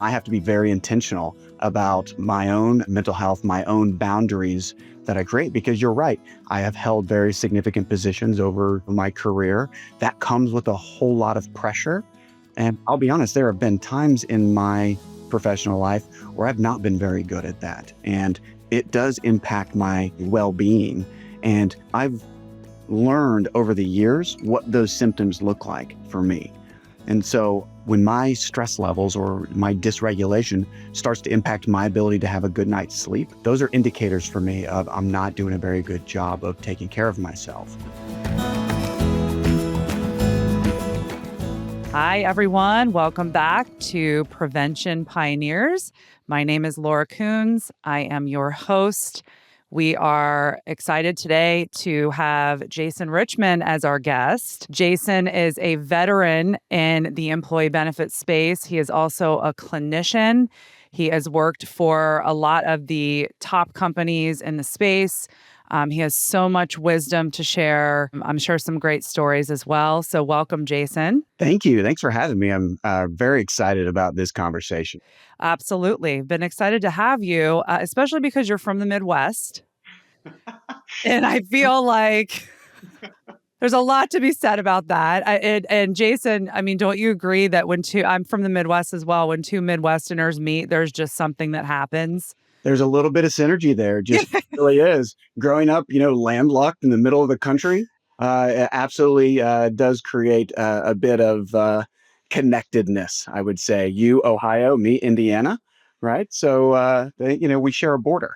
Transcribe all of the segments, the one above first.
I have to be very intentional about my own mental health, my own boundaries that I create, because you're right. I have held very significant positions over my career. That comes with a whole lot of pressure. And I'll be honest, there have been times in my professional life where I've not been very good at that. And it does impact my well-being. And I've learned over the years what those symptoms look like for me. And so when my stress levels or my dysregulation starts to impact my ability to have a good night's sleep, those are indicators for me of I'm not doing a very good job of taking care of myself. Hi, everyone. Welcome back to Prevention Pioneers. My name is Laura Coons. I am your host. We are excited today to have Jason Richmond as our guest. Jason is a veteran in the employee benefits space. He is also a clinician. He has worked for a lot of the top companies in the space. He has so much wisdom to share. I'm sure some great stories as well. So welcome, Jason. Thank you. Thanks for having me. I'm very excited about this conversation. Absolutely. Been excited to have you, especially because you're from the Midwest. And I feel like there's a lot to be said about that. And Jason, I mean, don't you agree that I'm from the Midwest as well, when two Midwesterners meet, there's just something that happens? There's a little bit of synergy there, just really is. Growing up, landlocked in the middle of the country, it absolutely does create a bit of connectedness, I would say. You, Ohio, me, Indiana, right? So, we share a border.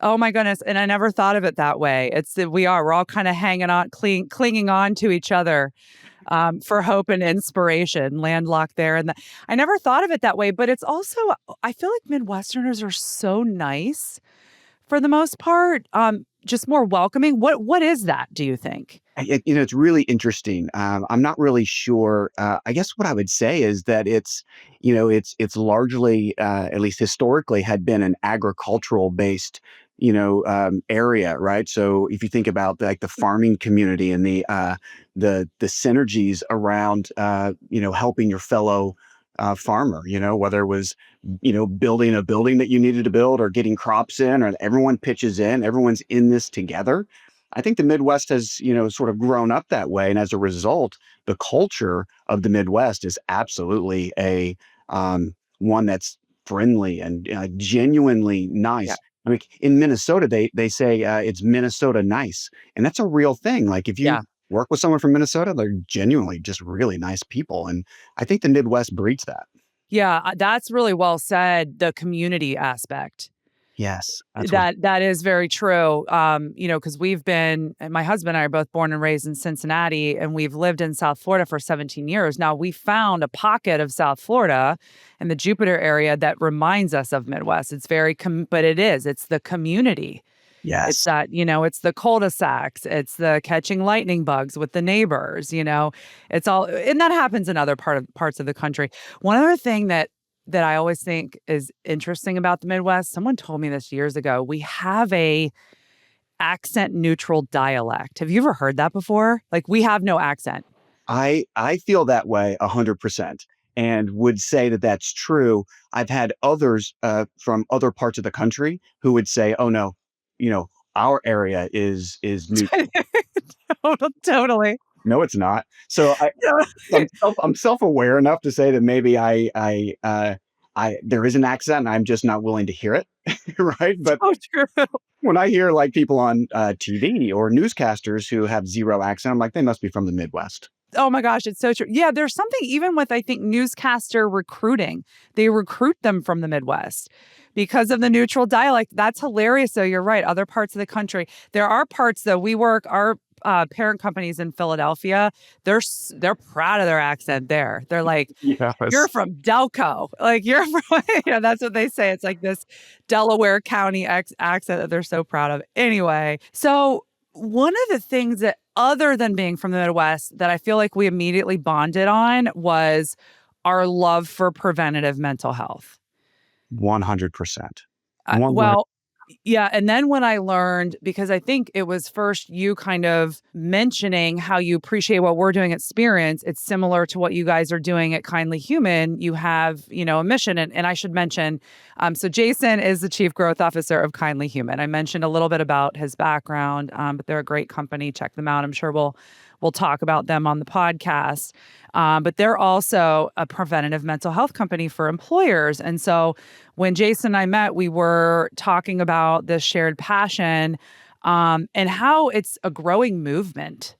Oh my goodness. And I never thought of it that way. We're all kind of hanging on, clinging on to each other for hope and inspiration, landlocked there. And I never thought of it that way, but it's also, I feel like Midwesterners are so nice for the most part, just more welcoming. What is that, do you think? It's really interesting. I'm not really sure. I guess what I would say is that it's largely, at least historically, had been an agricultural based, area, right? So if you think about like the farming community and the synergies around, helping your fellow farmer, whether it was, building a building that you needed to build or getting crops in, or everyone pitches in, everyone's in this together. I think the Midwest has, sort of grown up that way. And as a result, the culture of the Midwest is absolutely one that's friendly and genuinely nice. Yeah. I mean, in Minnesota, they say it's Minnesota nice. And that's a real thing. Like if you Yeah. work with someone from Minnesota, they're genuinely just really nice people. And I think the Midwest breeds that. Yeah, that's really well said, the community aspect. Yes, that's what. That is very true. Because my husband and I are both born and raised in Cincinnati, and we've lived in South Florida for 17 years. Now, we found a pocket of South Florida in the Jupiter area that reminds us of Midwest. It's but it's the community. It's Yes. that, it's the cul-de-sacs, it's the catching lightning bugs with the neighbors, it's all, and that happens in other parts of the country. One other thing that I always think is interesting about the Midwest, someone told me this years ago, we have a accent neutral dialect. Have you ever heard that before? Like, we have no accent. I feel that way 100% and would say that that's true. I've had others from other parts of the country who would say, "Oh no, our area is new." Totally. No, it's not. So I'm self-aware enough to say that maybe there is an accent and I'm just not willing to hear it, right? But Oh, true. when I hear like people on TV or newscasters who have zero accent, I'm like, they must be from the Midwest. Oh my gosh, it's so true. Yeah, there's something even with, I think, newscaster recruiting. They recruit them from the Midwest because of the neutral dialect. That's hilarious, though. You're right. Other parts of the country. There are parts, though, our parent companies in Philadelphia, they're proud of their accent there. They're like, Yes. you're from Delco. Like, you're from, that's what they say. It's like this Delaware County accent that they're so proud of. Anyway, so one of the things that, other than being from the Midwest, that I feel like we immediately bonded on was our love for preventative mental health. 100%. Well, Yeah. And then when I learned, because I think it was first you kind of mentioning how you appreciate what we're doing at Spirence, it's similar to what you guys are doing at Kindly Human. You have, a mission. And I should mention, so Jason is the Chief Growth Officer of Kindly Human. I mentioned a little bit about his background, but they're a great company. Check them out. I'm sure we'll talk about them on the podcast. But they're also a preventative mental health company for employers. And so when Jason and I met, we were talking about this shared passion and how it's a growing movement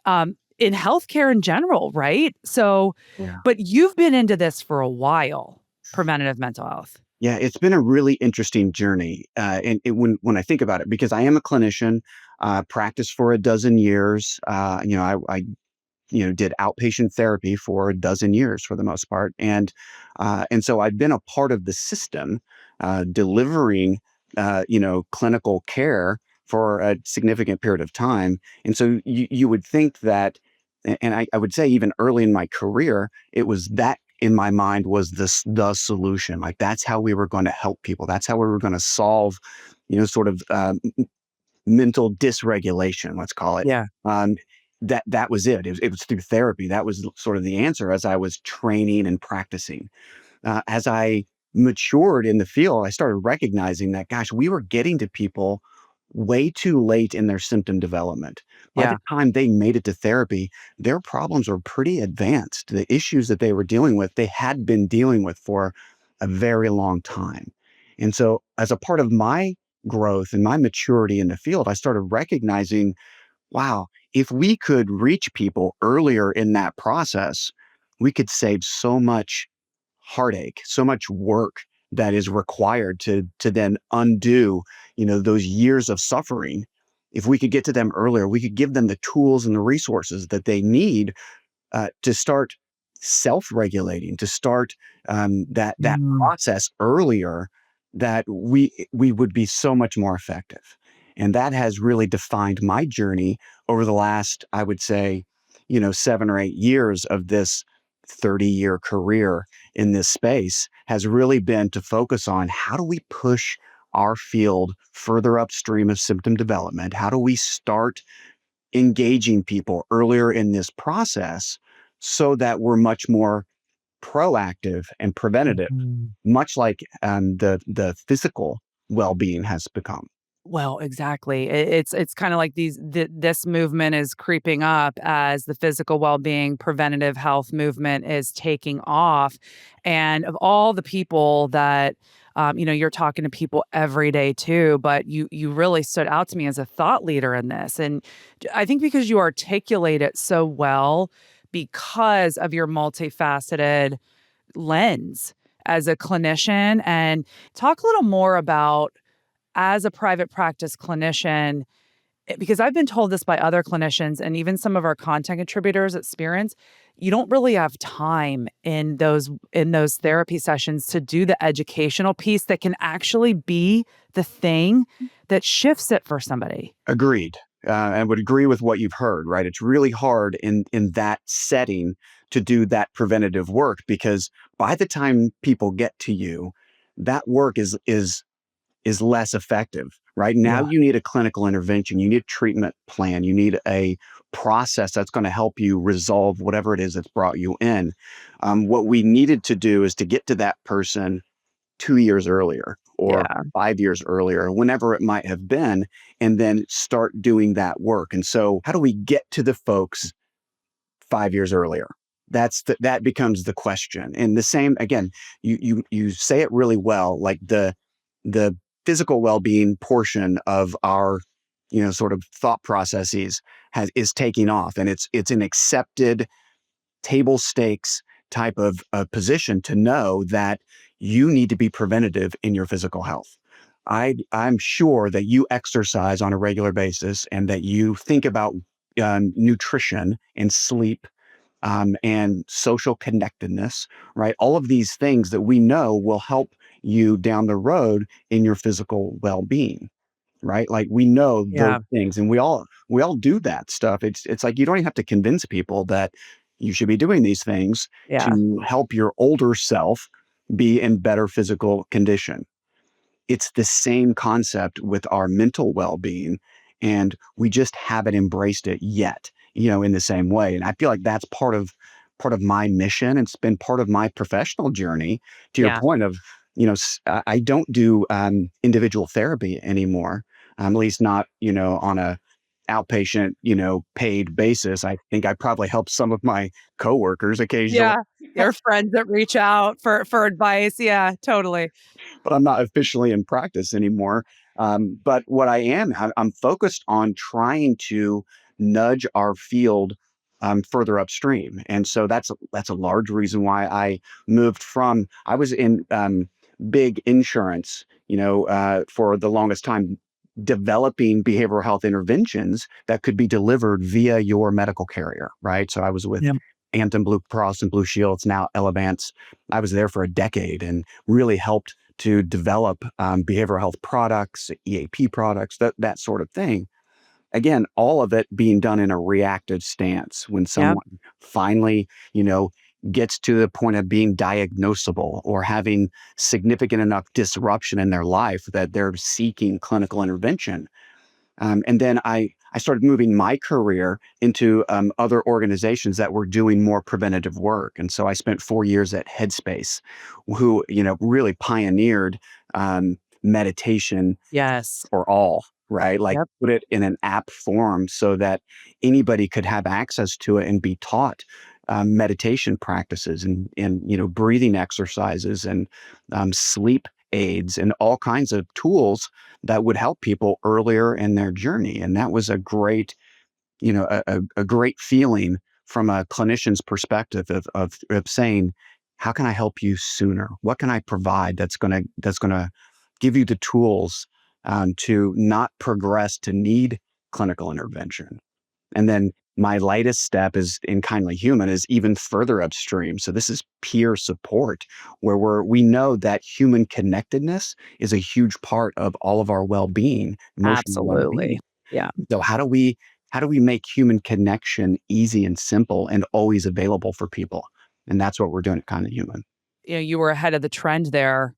in healthcare in general, right? So, Yeah. but you've been into this for a while, preventative mental health. Yeah, it's been a really interesting journey, when I think about it, because I am a clinician, practiced for a dozen years. I did outpatient therapy for a dozen years for the most part. And so I've been a part of the system, delivering, clinical care for a significant period of time. And so you would think that, and I would say even early in my career, it was that in my mind was the solution. Like that's how we were going to help people. That's how we were going to solve, sort of mental dysregulation, let's call it. Yeah. That was it. It was through therapy. That was sort of the answer as I was training and practicing. As I matured in the field, I started recognizing that, gosh, we were getting to people way too late in their symptom development. By Yeah. the time they made it to therapy, their problems were pretty advanced. The issues that they were dealing with, they had been dealing with for a very long time. And so, as a part of my growth and my maturity in the field, I started recognizing, wow, if we could reach people earlier in that process, we could save so much heartache, so much work that is required to then undo, those years of suffering. If we could get to them earlier, we could give them the tools and the resources that they need to start self-regulating, to start that Mm. process earlier, that we would be so much more effective. And that has really defined my journey over the last, I would say, 7 or 8 years of this 30-year career in this space has really been to focus on how do we push our field further upstream of symptom development? How do we start engaging people earlier in this process so that we're much more proactive and preventative, Mhm. much like the physical well-being has become. Well, exactly. It's kind of like this movement is creeping up as the physical well-being preventative health movement is taking off. And of all the people that you're talking to people every day too, but you really stood out to me as a thought leader in this. And I think because you articulate it so well because of your multifaceted lens as a clinician, and talk a little more about as a private practice clinician, because I've been told this by other clinicians and even some of our content contributors at Spirence, you don't really have time in those therapy sessions to do the educational piece that can actually be the thing that shifts it for somebody. Agreed. I would agree with what you've heard, right? It's really hard in that setting to do that preventative work, because by the time people get to you, that work is less effective. Right now, Yeah. you need a clinical intervention. You need a treatment plan. You need a process that's going to help you resolve whatever it is that's brought you in. What we needed to do is to get to that person 2 years earlier or Yeah. 5 years earlier, whenever it might have been, and then start doing that work. And so, how do we get to the folks 5 years earlier? That becomes the question. And the same again, you say it really well, like the physical well-being portion of our, sort of thought processes is taking off, and it's an accepted table stakes type of position to know that you need to be preventative in your physical health. I'm sure that you exercise on a regular basis and that you think about nutrition and sleep, and social connectedness, right? All of these things that we know will help you down the road in your physical well-being, right? Like we know those Yeah. things, and we all do that stuff. It's like you don't even have to convince people that you should be doing these things Yeah. to help your older self be in better physical condition. it's the same concept with our mental well-being, and we just haven't embraced it yet, in the same way. And I feel like that's part of my mission. It's been part of my professional journey. To your Yeah. point of, I don't do individual therapy anymore, at least not, on a outpatient, paid basis. I think I probably help some of my coworkers occasionally, Yeah. Your friends that reach out for advice. Yeah, totally. but I'm not officially in practice anymore. But what I am, I'm focused on trying to nudge our field further upstream, and so that's a large reason why I moved from. I was in big insurance, for the longest time, developing behavioral health interventions that could be delivered via your medical carrier, right? So I was with Yeah. Anthem, Blue Cross and Blue Shield. It's now Elevance. I was there for a decade and really helped to develop behavioral health products, EAP products, that sort of thing. Again, all of it being done in a reactive stance. When Yep. someone finally, gets to the point of being diagnosable or having significant enough disruption in their life that they're seeking clinical intervention. And then I started moving my career into other organizations that were doing more preventative work. And so I spent 4 years at Headspace, who, really pioneered meditation Yes. for all, right? Like Yep. put it in an app form so that anybody could have access to it and be taught meditation practices and breathing exercises and sleep aids and all kinds of tools that would help people earlier in their journey. And that was a great, a great feeling from a clinician's perspective of saying, how can I help you sooner? What can I provide that's gonna give you the tools to not progress to need clinical intervention? And then my lightest step is in Kindly Human is even further upstream. So this is peer support, where we know that human connectedness is a huge part of all of our well-being, emotional Absolutely. well-being. Yeah. So how do we make human connection easy and simple and always available for people? And that's what we're doing at Kindly Human. You were ahead of the trend there,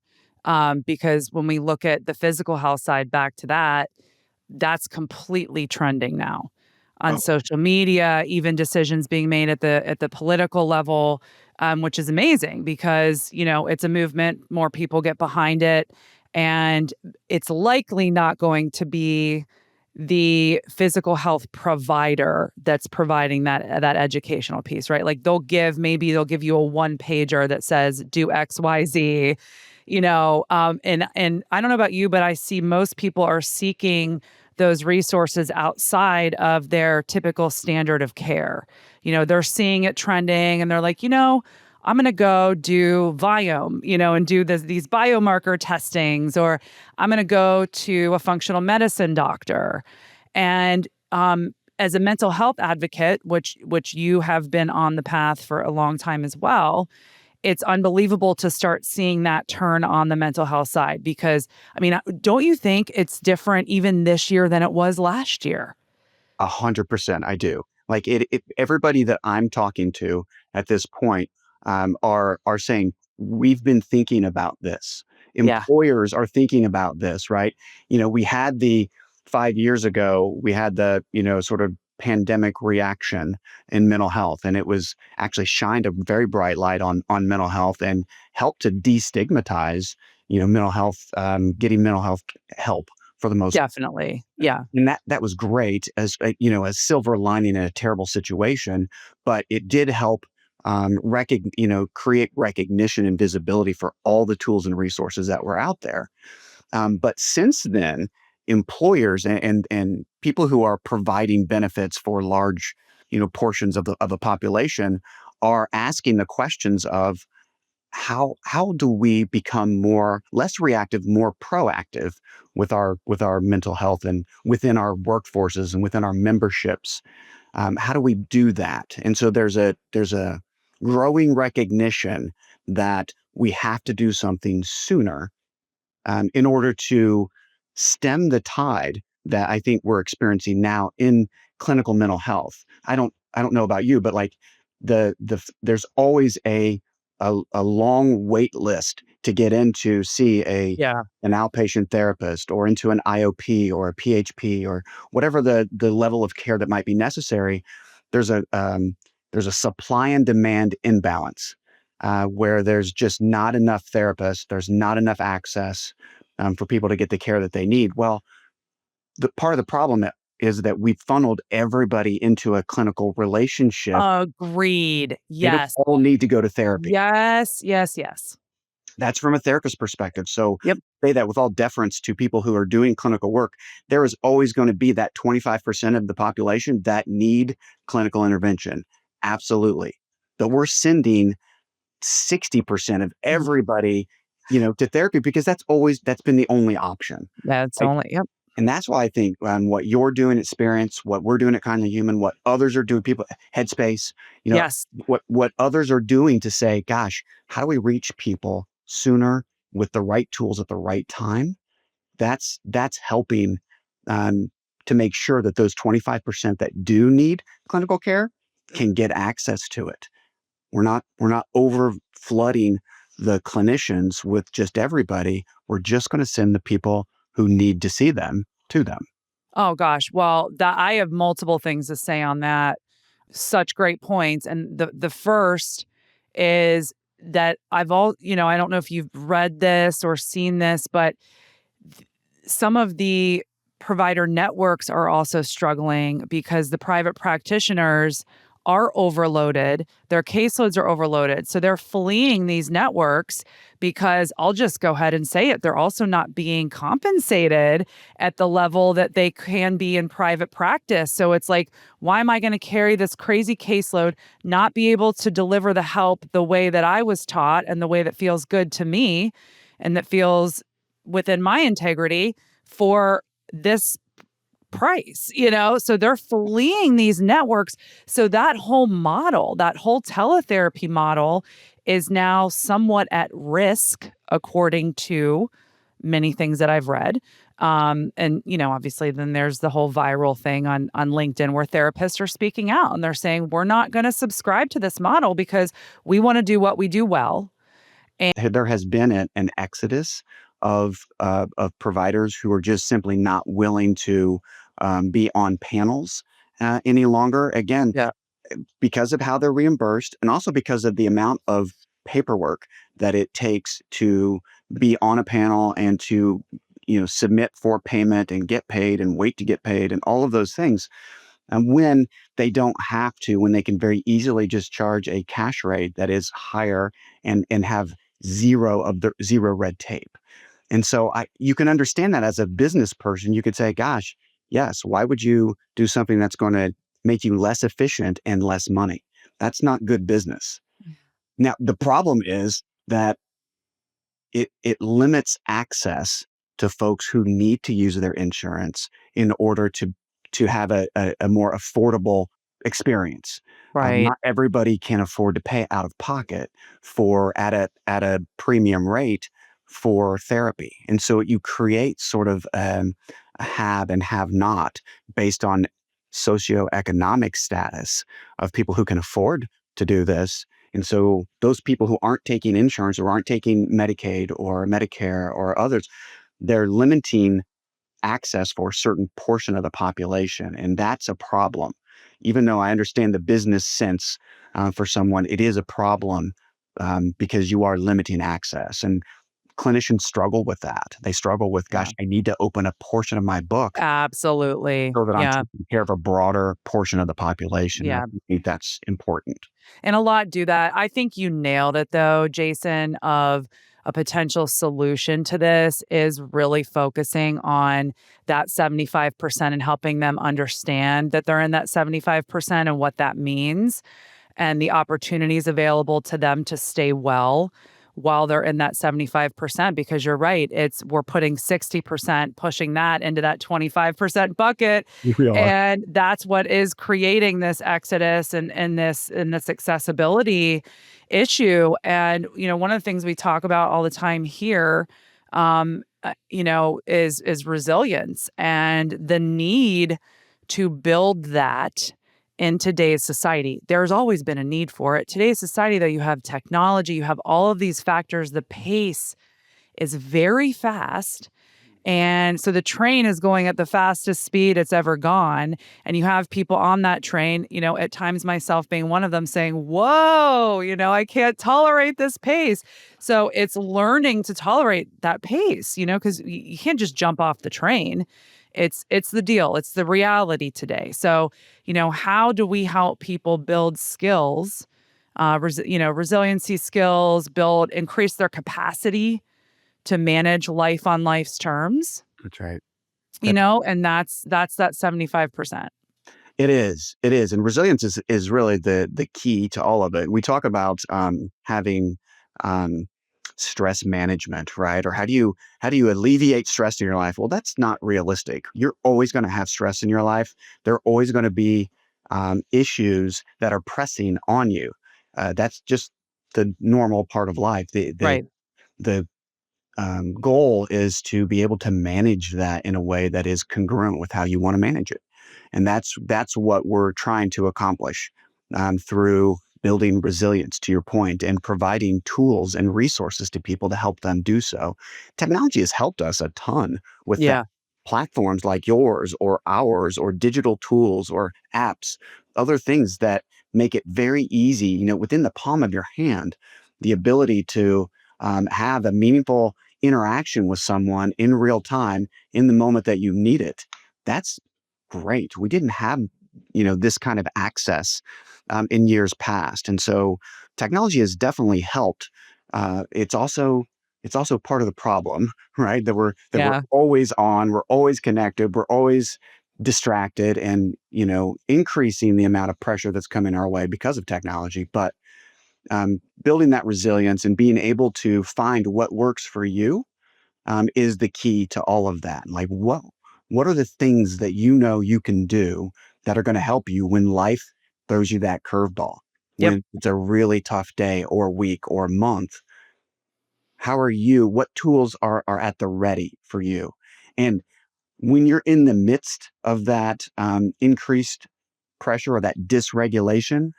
because when we look at the physical health side, back to that, that's completely trending now on Oh, social media, even decisions being made at the political level, which is amazing because it's a movement, more people get behind it, and it's likely not going to be the physical health provider that's providing that educational piece, right? Like maybe they'll give you a one pager that says do XYZ, and I don't know about you, but I see most people are seeking those resources outside of their typical standard of care. They're seeing it trending and they're like, I'm going to go do Viome, and do these biomarker testings, or I'm going to go to a functional medicine doctor. And as a mental health advocate, which you have been on the path for a long time as well, it's unbelievable to start seeing that turn on the mental health side because, I mean, don't you think it's different even this year than it was last year? 100%, I do. Like everybody that I'm talking to at this point are saying we've been thinking about this. Yeah, Employers are thinking about this, right? We had the 5 years ago, we had the sort of pandemic reaction in mental health, and it was actually shined a very bright light on mental health and helped to destigmatize mental health, getting mental health help for the most. definitely. Yeah, And that was great as a silver lining in a terrible situation, but it did help create recognition and visibility for all the tools and resources that were out there. But since then, employers and people who are providing benefits for large portions of the population are asking the questions of how do we become less reactive, more proactive with our mental health and within our workforces and within our memberships? How do we do that? And so there's a growing recognition that we have to do something sooner in order to stem the tide that I think we're experiencing now in clinical mental health. I don't know about you, but like there's always a long wait list to get in to see Yeah. an outpatient therapist or into an IOP or a PHP or whatever the level of care that might be necessary, there's a supply and demand imbalance where there's just not enough therapists, there's not enough access for people to get the care that they need. Well, the part of the problem is that we funneled everybody into a clinical relationship. Agreed. They don't Yes. all need to go to therapy. Yes, yes, yes. That's from a therapist perspective. So Yep. say that with all deference to people who are doing clinical work, there is always going to be that 25% of the population that need clinical intervention. Absolutely. But we're sending 60% of Mhm. everybody, to therapy because that's been the only option. That's Like, only yep. and that's why I think what you're doing at Spirence, what we're doing at Kindly Human, what others are doing, people Headspace, you know, Yes. what others are doing to say, gosh, how do we reach people sooner with the right tools at the right time? That's helping um, to make sure that those 25% that do need clinical care can get access to it. We're not over flooding the clinicians with just everybody. We're just going to send the people who need to see them to them. Oh gosh. Well, that I have multiple things to say on that. Such great points. And the first is that I don't know if you've read this or seen this, but some of the provider networks are also struggling because the private practitioners are overloaded. Their caseloads are overloaded. So they're fleeing these networks because I'll just go ahead and say it. They're also not being compensated at the level that they can be in private practice. So it's like, why am I going to carry this crazy caseload, not be able to deliver the help the way that I was taught and the way that feels good to me and that feels within my integrity for this price, So they're fleeing these networks. So that whole model, that whole teletherapy model is now somewhat at risk, according to many things that I've read. And obviously then there's the whole viral thing on LinkedIn where therapists are speaking out and they're saying, we're not going to subscribe to this model because we want to do what we do well. There has been an exodus of providers who are just simply not willing to be on panels any longer. Again, Yeah. because of how they're reimbursed and also because of the amount of paperwork that it takes to be on a panel and to submit for payment and get paid and wait to get paid and all of those things. And when they don't have to, when they can very easily just charge a cash rate that is higher and have zero red tape. And so you can understand that as a business person. You could say, gosh, yes, why would you do something that's going to make you less efficient and less money? That's not good business. Now, the problem is that it limits access to folks who need to use their insurance in order to have a more affordable experience. Right. Not everybody can afford to pay out of pocket for at a premium rate for therapy, and so you create sort of a have and have not based on socioeconomic status of people who can afford to do this. And so those people who aren't taking insurance or aren't taking Medicaid or Medicare or others, they're limiting access for a certain portion of the population. And that's a problem. Even though I understand the business sense for someone, it is a problem because you are limiting access. And clinicians struggle with that. They struggle with, Yeah. gosh, I need to open a portion of my book Absolutely. so that I'm Yeah. taking care of a broader portion of the population. And I Yeah. think that's important. And a lot do that. I think you nailed it though, Jason, of a potential solution to this is really focusing on that 75% and helping them understand that they're in that 75% and what that means and the opportunities available to them to stay well while they're in that 75%, because you're right, we're putting 60%, pushing that into that 25% bucket, We are. and that's what is creating this exodus and this accessibility issue. And one of the things we talk about all the time here, is resilience and the need to build that in today's society. There's always been a need for it. Today's society, though, you have technology, you have all of these factors. The pace is very fast. And so the train is going at the fastest speed it's ever gone. And you have people on that train, at times myself being one of them saying, whoa, I can't tolerate this pace. So it's learning to tolerate that pace, because you can't just jump off the train. It's the deal. It's the reality today. So, how do we help people build skills, resiliency skills, increase their capacity to manage life on life's terms, That's right. That's and that's that 75%. It is. It is. And resilience is really the key to all of it. We talk about having um, stress management, right? Or how do you alleviate stress in your life? Well, that's not realistic. You're always going to have stress in your life. There are always going to be issues that are pressing on you. That's just the normal part of life. Right. The goal is to be able to manage that in a way that is congruent with how you want to manage it. And that's what we're trying to accomplish through building resilience, to your point, and providing tools and resources to people to help them do so. Technology has helped us a ton with that. Yeah. Platforms like yours or ours or digital tools or apps, other things that make it very easy, within the palm of your hand, the ability to have a meaningful interaction with someone in real time in the moment that you need it. That's great. We didn't have, this kind of access in years past, and so technology has definitely helped. It's also part of the problem, right? That we're Yeah. always on, we're always connected, we're always distracted, and increasing the amount of pressure that's coming our way because of technology. But building that resilience and being able to find what works for you is the key to all of that. Like what are the things that you can do that are going to help you when life throws you that curveball, Yep. when it's a really tough day or week or month? What tools are at the ready for you? And when you're in the midst of that increased pressure or that dysregulation,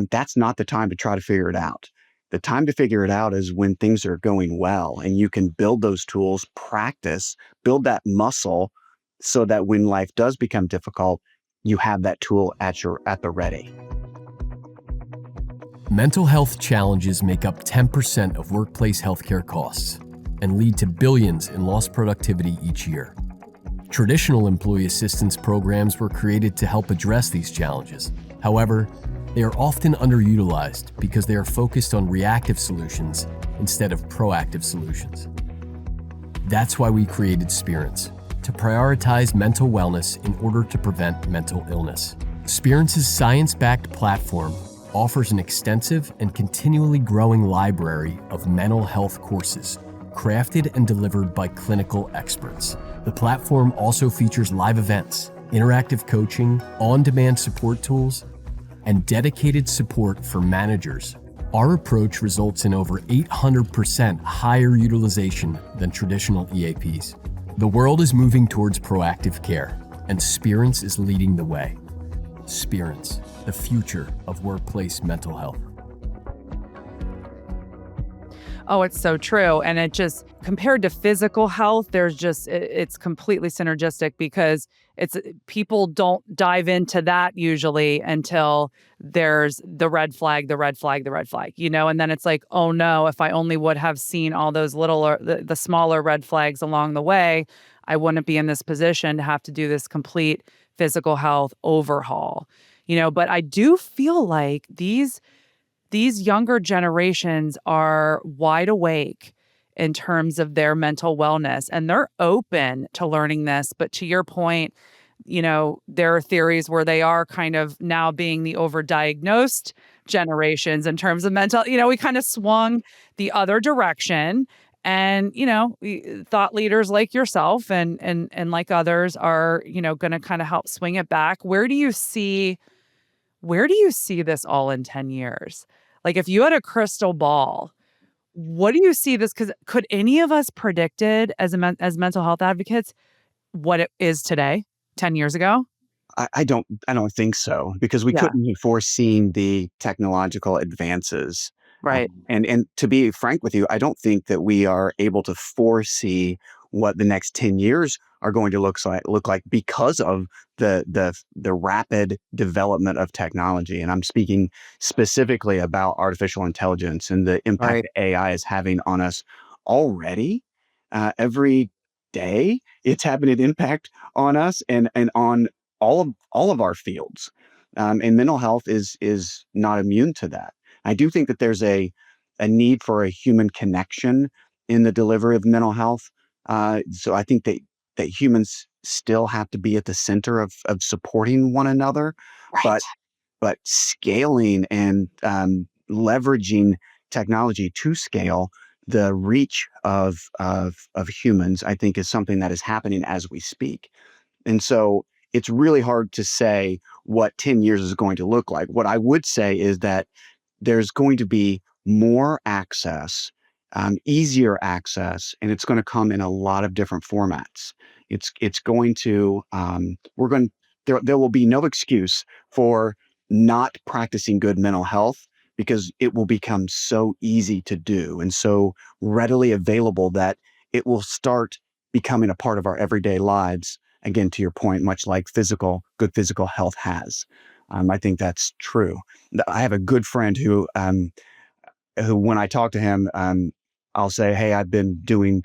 that's not the time to try to figure it out. The time to figure it out is when things are going well and you can build those tools, practice, build that muscle so that when life does become difficult, you have that tool at the ready. Mental health challenges make up 10% of workplace healthcare costs and lead to billions in lost productivity each year. Traditional employee assistance programs were created to help address these challenges. However, they are often underutilized because they are focused on reactive solutions instead of proactive solutions. That's why we created Spirence, to prioritize mental wellness in order to prevent mental illness. Spirence's science-backed platform offers an extensive and continually growing library of mental health courses, crafted and delivered by clinical experts. The platform also features live events, interactive coaching, on-demand support tools, and dedicated support for managers. Our approach results in over 800% higher utilization than traditional EAPs. The world is moving towards proactive care, and Spirence is leading the way. Spirence, the future of workplace mental health. Oh, it's so true. And it just, compared to physical health, it's completely synergistic because people don't dive into that usually until there's the red flag, and then it's like, oh no, if I only would have seen all those little, or the smaller red flags along the way, I wouldn't be in this position to have to do this complete physical health overhaul, but I do feel like these younger generations are wide awake in terms of their mental wellness, and they're open to learning this. But to your point, there are theories where they are kind of now being the overdiagnosed generations in terms of mental, we kind of swung the other direction. And, thought leaders like yourself and like others are, going to kind of help swing it back. Where do you see this all in 10 years? Like, if you had a crystal ball, what do you see this? Because could any of us predicted as mental health advocates what it is today, 10 years ago? I don't think so, because we Yeah, couldn't have foreseen the technological advances. right, And to be frank with you, I don't think that we are able to foresee what the next 10 years are going to look like because of the rapid development of technology. And I'm speaking specifically about artificial intelligence and the impact right. that AI is having on us already. Every day, it's having an impact on us and on all of our fields. And mental health is not immune to that. I do think that there's a need for a human connection in the delivery of mental health. So I think that humans still have to be at the center of supporting one another, Right. but scaling and leveraging technology to scale the reach of humans, I think, is something that is happening as we speak. And so it's really hard to say what 10 years is going to look like. What I would say is that there's going to be more access, easier access, and it's going to come in a lot of different formats. It's going to we're going there will be no excuse for not practicing good mental health, because it will become so easy to do and so readily available that it will start becoming a part of our everyday lives. Again, to your point, much like good physical health has. I think that's true. I have a good friend who when I talk to him, I'll say, "Hey, I've been doing,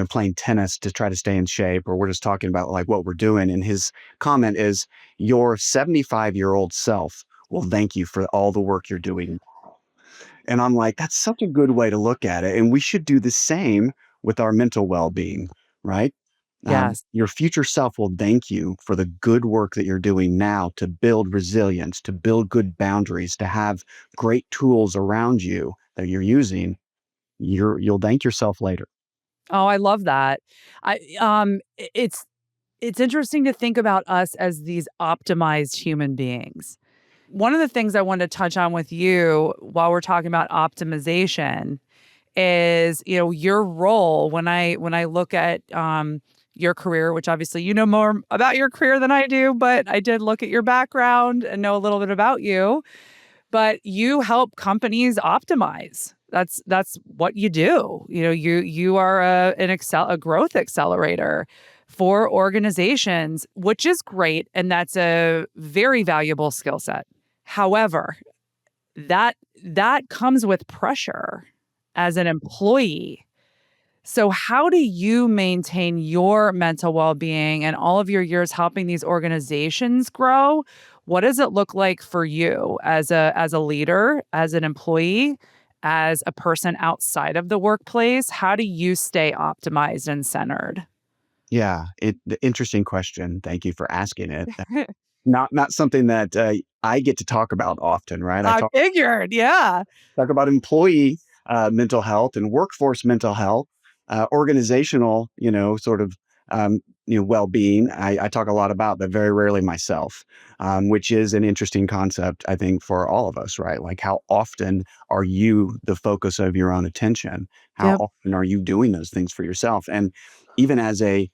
playing tennis to try to stay in shape," or we're just talking about like what we're doing. And his comment is, "Your 75-year-old self will thank you for all the work you're doing." And I'm like, that's such a good way to look at it. And we should do the same with our mental well-being, right? Yes. Your future self will thank you for the good work that you're doing now to build resilience, to build good boundaries, to have great tools around you that you're using. You'll thank yourself later. Oh, I love that. It's interesting to think about us as these optimized human beings. One of the things I wanted to touch on with you while we're talking about optimization is, your role when I look at your career, which obviously you know more about your career than I do, but I did look at your background and know a little bit about you. But you help companies optimize. That's what you do. You are a growth accelerator for organizations, which is great, and that's a very valuable skill set. However, that comes with pressure as an employee. So how do you maintain your mental well-being and all of your years helping these organizations grow? What does it look like for you as a leader, as an employee, as a person outside of the workplace? How do you stay optimized and centered? Yeah, the interesting question. Thank you for asking it. Not something that I get to talk about often, right? I I talk figured, yeah. talk about employee mental health and workforce mental health, organizational, sort of, well-being. I talk a lot about, but very rarely myself, which is an interesting concept, I think, for all of us, right? Like, how often are you the focus of your own attention? How Yep. often are you doing those things for yourself? And even as a,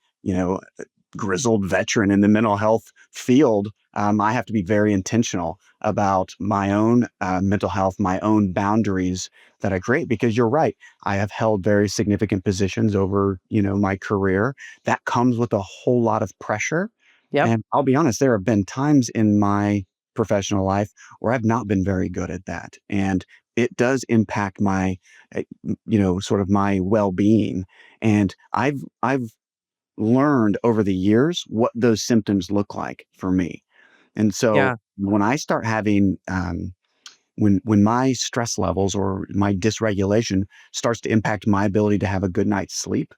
grizzled veteran in the mental health field, I have to be very intentional about my own mental health, my own boundaries that I create. Because you're right, I have held very significant positions over, my career. That comes with a whole lot of pressure. Yep. And I'll be honest, there have been times in my professional life where I've not been very good at that, and it does impact my, sort of my well-being. And I've learned over the years what those symptoms look like for me. And so Yeah. when I start having, when my stress levels or my dysregulation starts to impact my ability to have a good night's sleep,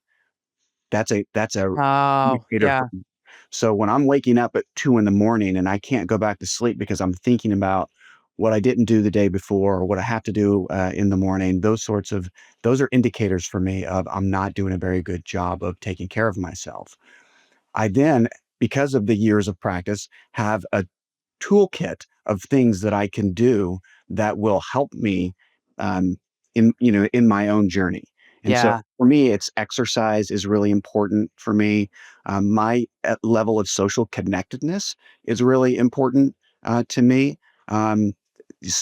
that's a Oh, indicator for yeah. me. So when I'm waking up at 2 in the morning and I can't go back to sleep because I'm thinking about what I didn't do the day before or what I have to do in the morning, those are indicators for me of I'm not doing a very good job of taking care of myself. I then, because of the years of practice, have a toolkit of things that I can do that will help me um, in my own journey. And so Yeah. for me, it's exercise is really important for me. My level of social connectedness is really important to me. Um,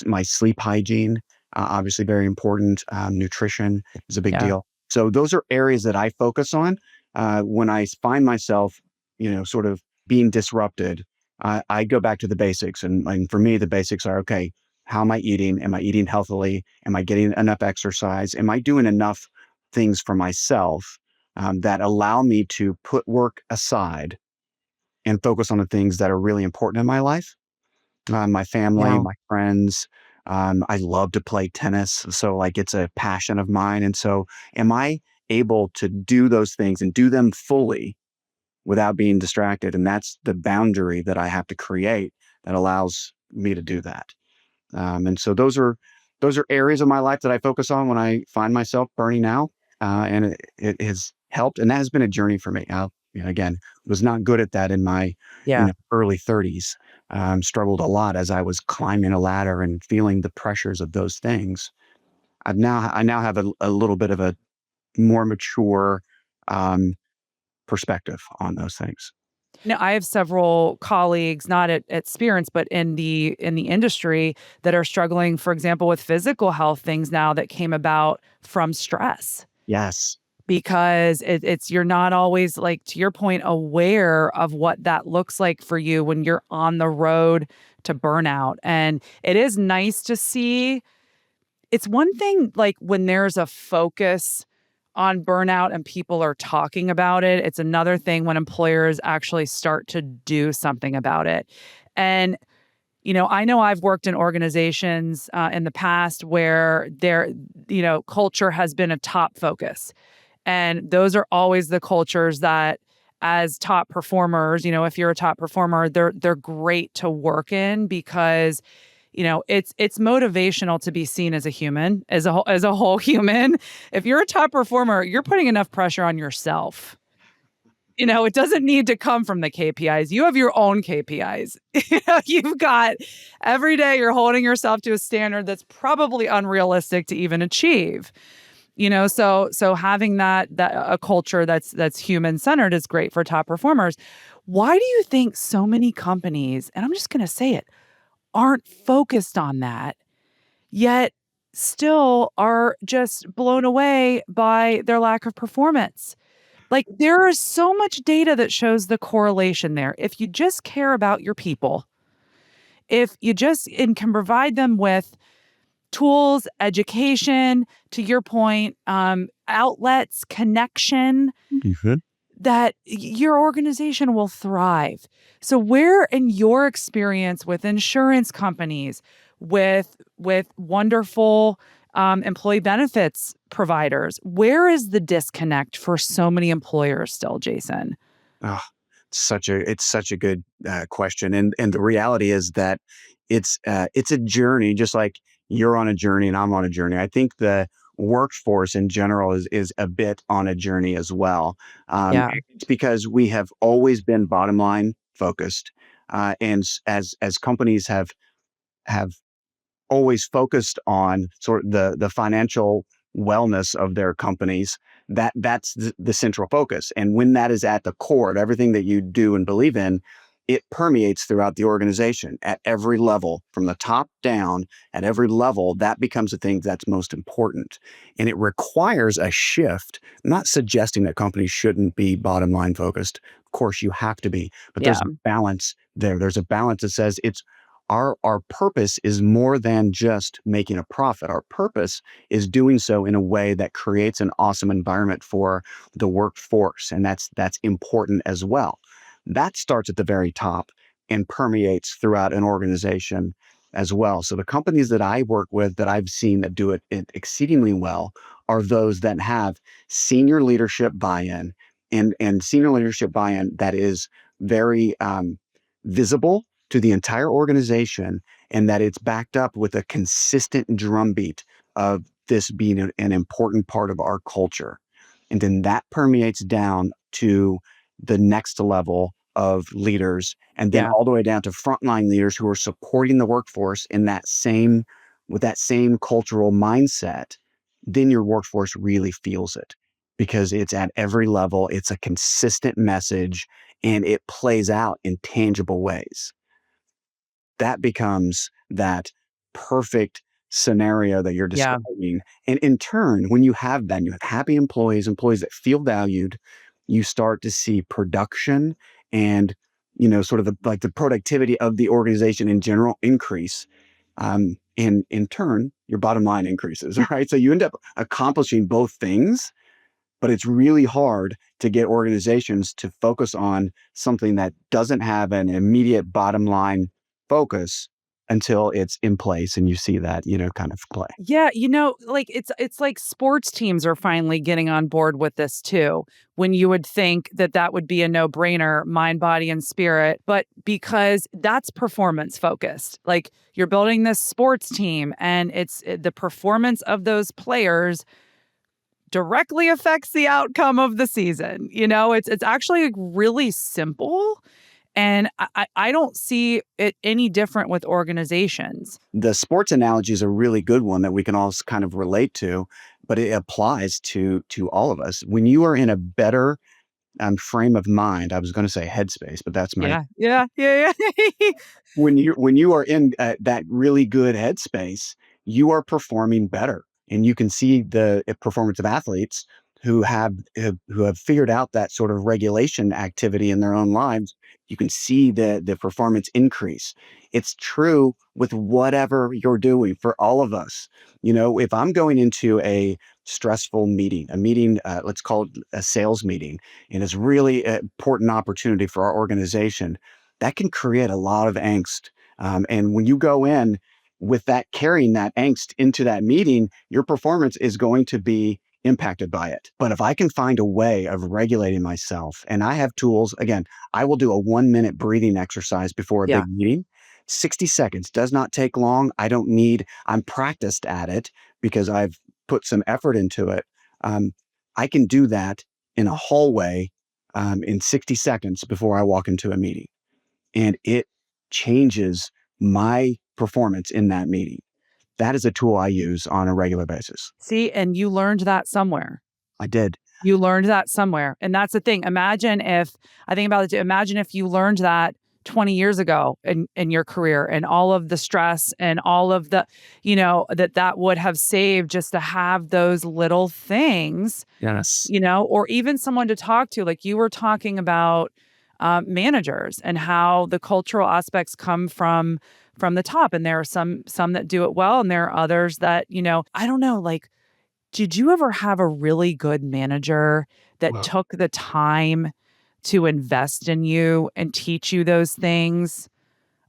my sleep hygiene, obviously very important. Nutrition is a big Yeah. deal. So those are areas that I focus on when I find myself, sort of being disrupted. I go back to the basics, and for me, the basics are okay. How am I eating? Am I eating healthily? Am I getting enough exercise? Am I doing enough things for myself that allow me to put work aside and focus on the things that are really important in my life? My family, Yeah. my friends. I love to play tennis. So, like, it's a passion of mine. And so, am I able to do those things and do them fully without being distracted? And that's the boundary that I have to create that allows me to do that. And so those are areas of my life that I focus on when I find myself burning out, and it has helped, and that has been a journey for me. Again, was not good at that in my Yeah. early 30s. Struggled a lot as I was climbing a ladder and feeling the pressures of those things. I now have a little bit of a more mature um, perspective on those things. Now, I have several colleagues, not at Spirence, but in the industry that are struggling, for example, with physical health things now that came about from stress. Yes. Because it's you're not always, like, to your point, aware of what that looks like for you when you're on the road to burnout. And it is nice to see. It's one thing, like, when there's a focus on burnout and people are talking about it. It's another thing when employers actually start to do something about it. And, I know I've worked in organizations in the past where culture has been a top focus. And those are always the cultures that, as top performers, if you're a top performer, they're great to work in because it's motivational to be seen as a human, as a whole human. If you're a top performer, you're putting enough pressure on yourself. It doesn't need to come from the KPIs. You have your own KPIs. You've got every day you're holding yourself to a standard that's probably unrealistic to even achieve. So having that a culture that's human centered is great for top performers. Why do you think so many companies, and I'm just going to say it, aren't focused on that, yet still are just blown away by their lack of performance? Like, there is so much data that shows the correlation there. If you just care about your people, if you just and can provide them with tools, education, to your point, outlets, connection, Mhm. that your organization will thrive. So where in your experience with insurance companies, with wonderful employee benefits providers, where is the disconnect for so many employers still, Jason? Oh, it's such a good question, and the reality is that it's a journey, just like you're on a journey and I'm on a journey. I think the workforce in general is a bit on a journey as well. Yeah. It's because we have always been bottom line focused, and as companies have always focused on sort of the financial wellness of their companies. That's the central focus. And when that is at the core of everything that you do and believe in, it permeates throughout the organization at every level, from the top down. At every level, that becomes the thing that's most important. And it requires a shift. I'm not suggesting that companies shouldn't be bottom line focused. Of course, you have to be, but there's Yeah. a balance there. There's a balance that says it's our purpose is more than just making a profit. Our purpose is doing so in a way that creates an awesome environment for the workforce, and that's important as well. That starts at the very top and permeates throughout an organization as well. So the companies that I work with that I've seen that do it exceedingly well are those that have senior leadership buy-in, and senior leadership buy-in that is very visible to the entire organization, and that it's backed up with a consistent drumbeat of this being an important part of our culture. And then that permeates down to the next level of leaders, and then Yeah. all the way down to frontline leaders who are supporting the workforce in that same with that same cultural mindset. then your workforce really feels it because it's at every level. It's a consistent message and it plays out in tangible ways. That becomes that perfect scenario that you're Yeah. describing. And in turn, when you have that, you have happy employees, employees that feel valued, you start to see production and, sort of the productivity of the organization in general increase. And in turn, your bottom line increases, right? So you end up accomplishing both things, but it's really hard to get organizations to focus on something that doesn't have an immediate bottom line focus until it's in place and you see that, kind of play. Yeah, like it's like sports teams are finally getting on board with this too. When you would think that that would be a no-brainer, mind, body, and spirit, but because that's performance focused. Like you're building this sports team, and the performance of those players directly affects the outcome of the season. It's actually like really simple, and I don't see it any different with organizations. The sports analogy is a really good one that we can all kind of relate to, but it applies to all of us. When you are in a better frame of mind, I was going to say headspace, but that's my Yeah, yeah, yeah, yeah. when you are in that really good headspace, you are performing better, and you can see the performance of athletes who have figured out that sort of regulation activity in their own lives. You can see the performance increase. It's true with whatever you're doing for all of us. If I'm going into a stressful meeting, a meeting, let's call it a sales meeting, and it's really an important opportunity for our organization, that can create a lot of angst. And when you go in with that, carrying that angst into that meeting, your performance is going to be impacted by it. But if I can find a way of regulating myself, and I have tools, again, I will do a 1 minute breathing exercise before a Yeah. big meeting. 60 seconds does not take long. I'm practiced at it because I've put some effort into it. Um, I can do that in a hallway in 60 seconds before I walk into a meeting, and it changes my performance in that meeting. That is a tool I use on a regular basis. See, and you learned that somewhere. I did. You learned that somewhere. And that's the thing. I think about it, imagine if you learned that 20 years ago in your career, and all of the stress and all of the, that would have saved just to have those little things, Yes. or even someone to talk to. Like you were talking about managers and how the cultural aspects come from the top. And there are some that do it well, and there are others that, I don't know, like, did you ever have a really good manager that took the time to invest in you and teach you those things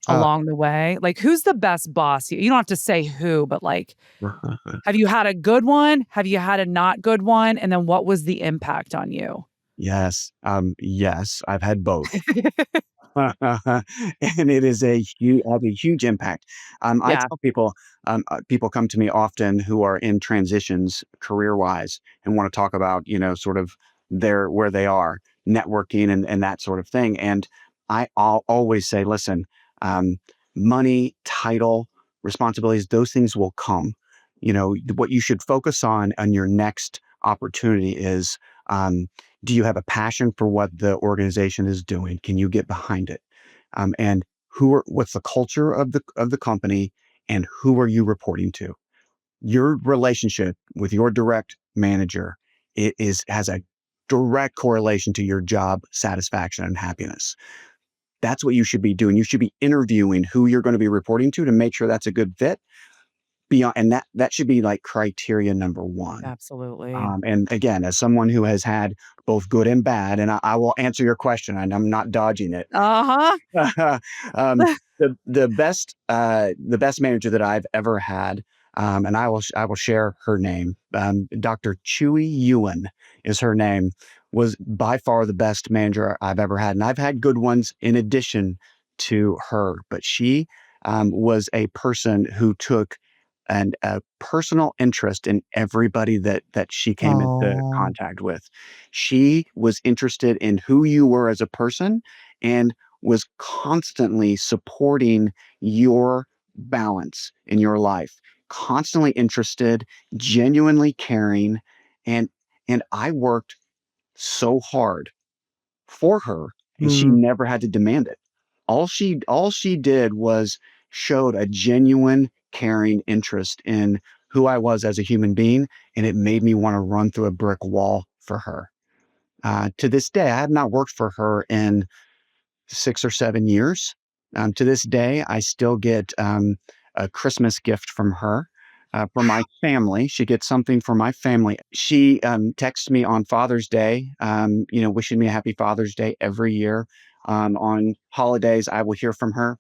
Uh, along the way? Like, who's the best boss? You don't have to say who, but like, have you had a good one? Have you had a not good one? And then what was the impact on you? yes. Yes, I've had both. And it is have a huge impact. I Yeah. tell people, people come to me often who are in transitions career wise and want to talk about, sort of where they are, networking and that sort of thing. And I'll always say, listen, um, money, title, responsibilities, those things will come. What you should focus on your next opportunity is, um, do you have a passion for what the organization is doing? Can you get behind it? And what's the culture of the company, and who are you reporting to? Your relationship with your direct manager has a direct correlation to your job satisfaction and happiness. That's what you should be doing. You should be interviewing who you're going to be reporting to make sure that's a good fit. Beyond, and that should be like criteria number one. Absolutely. And again, as someone who has had both good and bad, and I will answer your question, and I'm not dodging it. Uh-huh. um, the best manager that I've ever had, and I will share her name. Dr. Chewy Ewan is her name. Was by far the best manager I've ever had, and I've had good ones in addition to her. But she was a person who took a personal interest in everybody that she came into Oh. contact with. She was interested in who you were as a person and was constantly supporting your balance in your life, constantly interested, genuinely caring, and I worked so hard for her, and she Mm. never had to demand it. All she did was showed a genuine caring interest in who I was as a human being, and it made me want to run through a brick wall for her. To this day, I have not worked for her in 6 or 7 years. To this day, I still get a Christmas gift from her. For my family, she gets something for my family. She texts me on Father's Day, wishing me a happy Father's Day every year. On holidays, I will hear from her.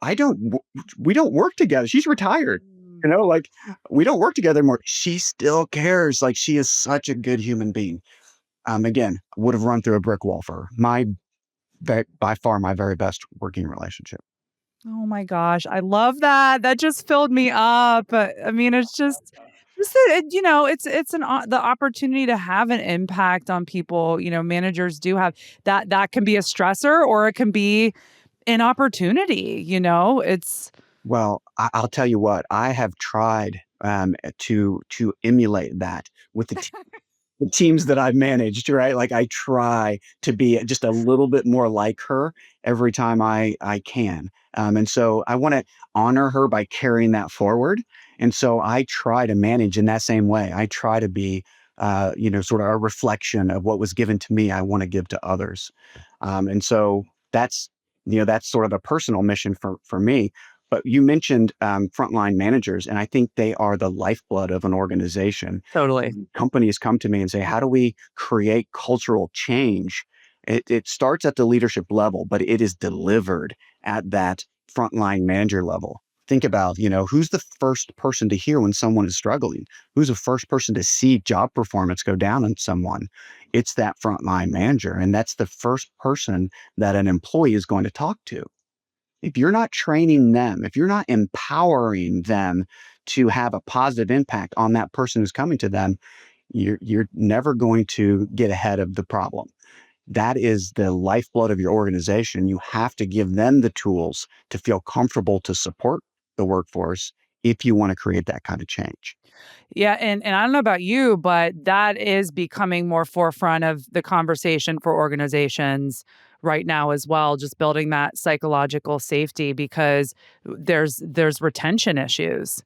I don't. We don't work together. She's retired. Mm. Like we don't work together anymore. She still cares. Like she is such a good human being. Again, would have run through a brick wall for her. By far my very best working relationship. Oh my gosh, I love that. That just filled me up. I mean, it's just that it's the opportunity to have an impact on people. Managers do have that can be a stressor or it can be an opportunity. It's Well, I'll tell you what, I have tried to emulate that with the teams that I've managed, right? Like I try to be just a little bit more like her every time I can. And so I want to honor her by carrying that forward. And so I try to manage in that same way. I try to be, sort of a reflection of what was given to me. I want to give to others. And so that's, that's sort of a personal mission for me. But you mentioned frontline managers, and I think they are the lifeblood of an organization. totally. Companies come to me and say, how do we create cultural change? It starts at the leadership level, but it is delivered at that frontline manager level. Think about, who's the first person to hear when someone is struggling? Who's the first person to see job performance go down in someone? It's that frontline manager. And that's the first person that an employee is going to talk to. If you're not training them, if you're not empowering them to have a positive impact on that person who's coming to them, you're never going to get ahead of the problem. That is the lifeblood of your organization. You have to give them the tools to feel comfortable to support the workforce if you want to create that kind of change. Yeah, and I don't know about you, but that is becoming more forefront of the conversation for organizations right now as well, just building that psychological safety because there's retention issues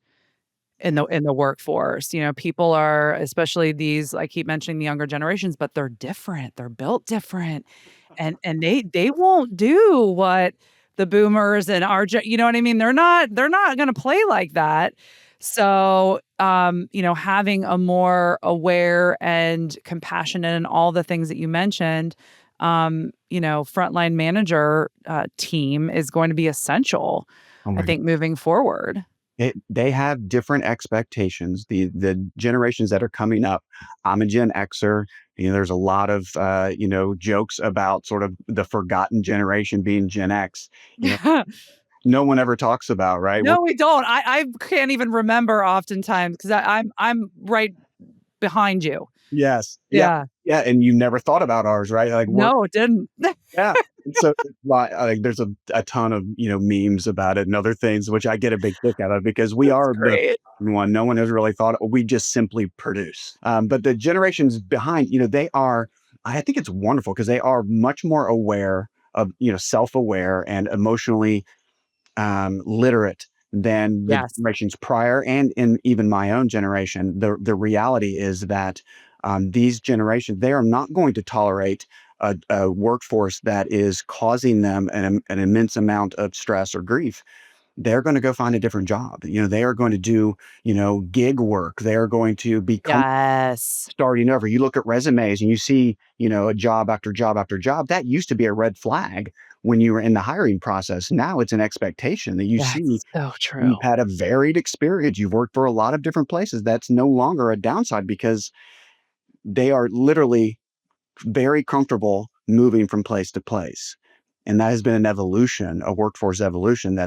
in the workforce. People are, especially these, I keep mentioning the younger generations, but they're different. They're built different. And they won't do what the boomers and you know what I mean? They're not gonna play like that. So, having a more aware and compassionate and all the things that you mentioned, frontline manager team is going to be essential, Oh I my God. think, moving forward. They have different expectations. The generations that are coming up. I'm a Gen Xer. There's a lot of jokes about sort of the forgotten generation being Gen X. You know, no one ever talks about, right? No, we don't. I can't even remember oftentimes because I'm right behind you. Yes. Yeah. Yeah. Yeah. And you never thought about ours, right? Like we're No, it didn't. yeah. And so like there's a ton of memes about it and other things which I get a big kick out of because we That's are the great. one. No one has really thought. We just simply produce. But the generations behind, they are. I think it's wonderful because they are much more aware of self-aware and emotionally literate than the Yes. generations prior, and in even my own generation. The reality is that these generations, they are not going to tolerate a workforce that is causing them an immense amount of stress or grief. They're going to go find a different job. They are going to do gig work. They are going to become Yes. starting over. You look at resumes and you see, a job after job after job. That used to be a red flag when you were in the hiring process. Now it's an expectation that you see That's so true. you've had a varied experience. You've worked for a lot of different places. That's no longer a downside because they are literally very comfortable moving from place to place. And that has been an evolution, a workforce evolution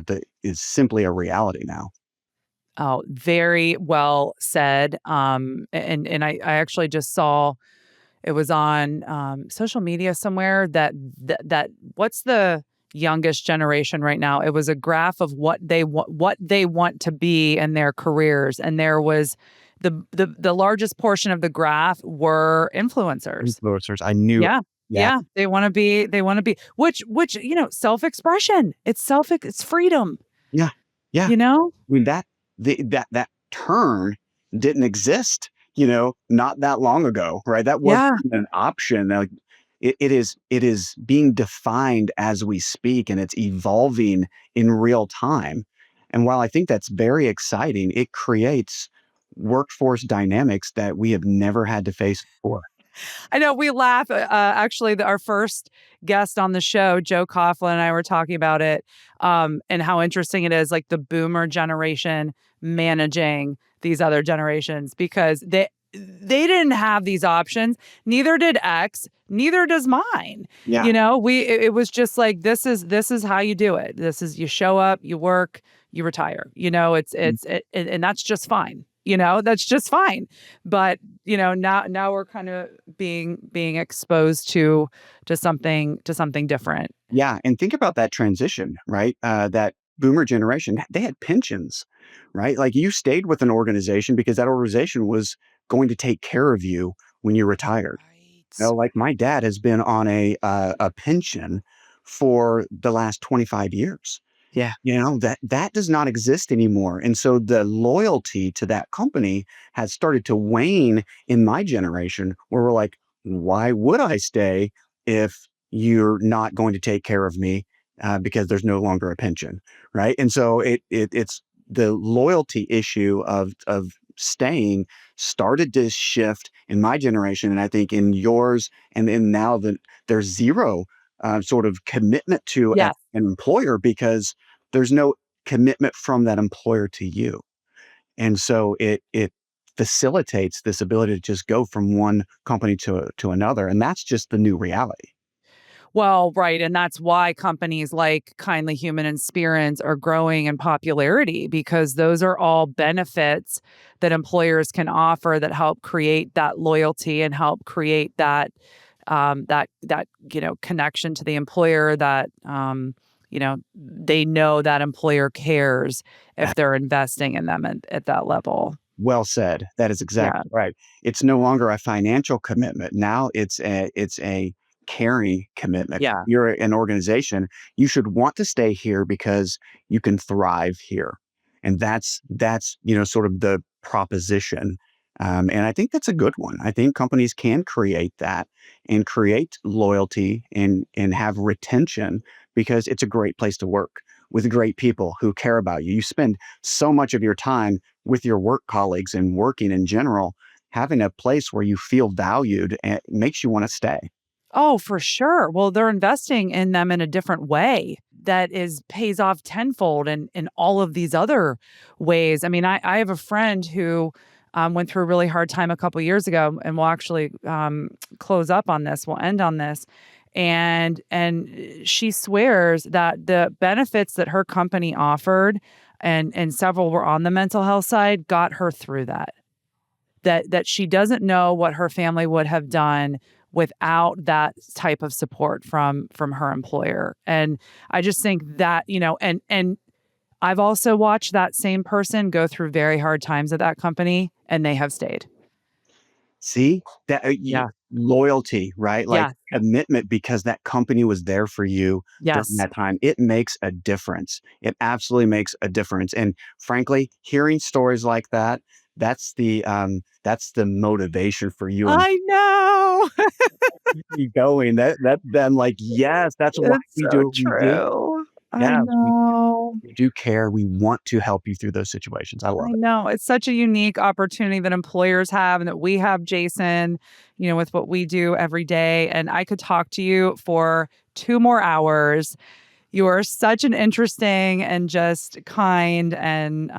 is simply a reality now. Oh, very well said. And I actually just saw it was on social media somewhere that what's the youngest generation right now. It was a graph of what they want to be in their careers, and there was the largest portion of the graph were influencers. Influencers. I knew it. Yeah. Yeah. Yeah, they want to be which self-expression. It's freedom, Yeah. Yeah. you know? I mean, that term didn't exist, not that long ago, right? That wasn't Yeah. an option. Like, it is being defined as we speak, and it's evolving in real time. And while I think that's very exciting, it creates workforce dynamics that we have never had to face before. I know we laugh. Actually, our first guest on the show, Joe Coughlin, and I were talking about it, and how interesting it is, like the boomer generation managing these other generations, because they didn't have these options. Neither did X. Neither does mine. Yeah. It was just like, this is how you do it. This is, you show up, you work, you retire. And that's just fine. That's just fine. But now we're kind of being exposed to something different. Yeah, and think about that transition, right? That boomer generation, they had pensions, right? Like, you stayed with an organization because that organization was going to take care of you when you retired. Right. Like, my dad has been on a pension for the last 25 years. Yeah. That does not exist anymore. And so the loyalty to that company has started to wane in my generation, where we're like, why would I stay if you're not going to take care of me, because there's no longer a pension, right? And so it's the loyalty issue of staying started to shift in my generation, and I think in yours, and then now that there's zero sort of commitment to Yes. an employer, because there's no commitment from that employer to you. And so it facilitates this ability to just go from one company to another. And that's just the new reality. Well, right. And that's why companies like Kindly Human and Spirence are growing in popularity, because those are all benefits that employers can offer that help create that loyalty and help create that connection to the employer, that they know that employer cares if they're investing in them at that level. Well said. That is Yeah. exactly right. It's no longer a financial commitment. Now it's a caring commitment. Yeah. You're an organization. You should want to stay here because you can thrive here. And that's sort of the proposition. And I think that's a good one. I think companies can create that and create loyalty and have retention, because it's a great place to work with great people who care about you. You spend so much of your time with your work colleagues and working in general. Having a place where you feel valued, makes you want to stay. Oh, for sure. Well, they're investing in them in a different way that pays off tenfold in all of these other ways. I mean, I have a friend who went through a really hard time a couple years ago, and we'll actually close up on this. We'll end on this. And she swears that the benefits that her company offered, and several were on the mental health side, got her through that. That she doesn't know what her family would have done without that type of support from her employer. And I just think that, and I've also watched that same person go through very hard times at that company, and they have stayed. See that Yeah. loyalty, right? Like, Yeah. commitment, because that company was there for you during Yes. that time. It makes a difference. It absolutely makes a difference. And frankly, hearing stories like that, that's the motivation for you and I know. you going. That then, like, yes, that's why It's we so do what we do. true. I Yeah, know. we do care. We want to help you through those situations. I love I it. know. It's such a unique opportunity that employers have and that we have, Jason, with what we do every day. And I could talk to you for 2 more hours. You are such an interesting and just kind and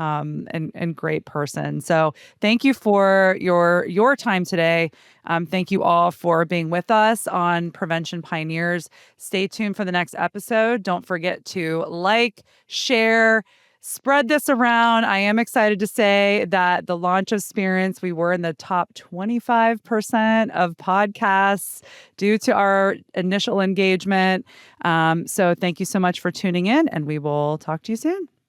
great person. So thank you for your time today. Thank you all for being with us on Prevention Pioneers. Stay tuned for the next episode. Don't forget to like, share, spread this around. I am excited to say that the launch of Spirence, we were in the top 25% of podcasts due to our initial engagement. So thank you so much for tuning in, and we will talk to you soon.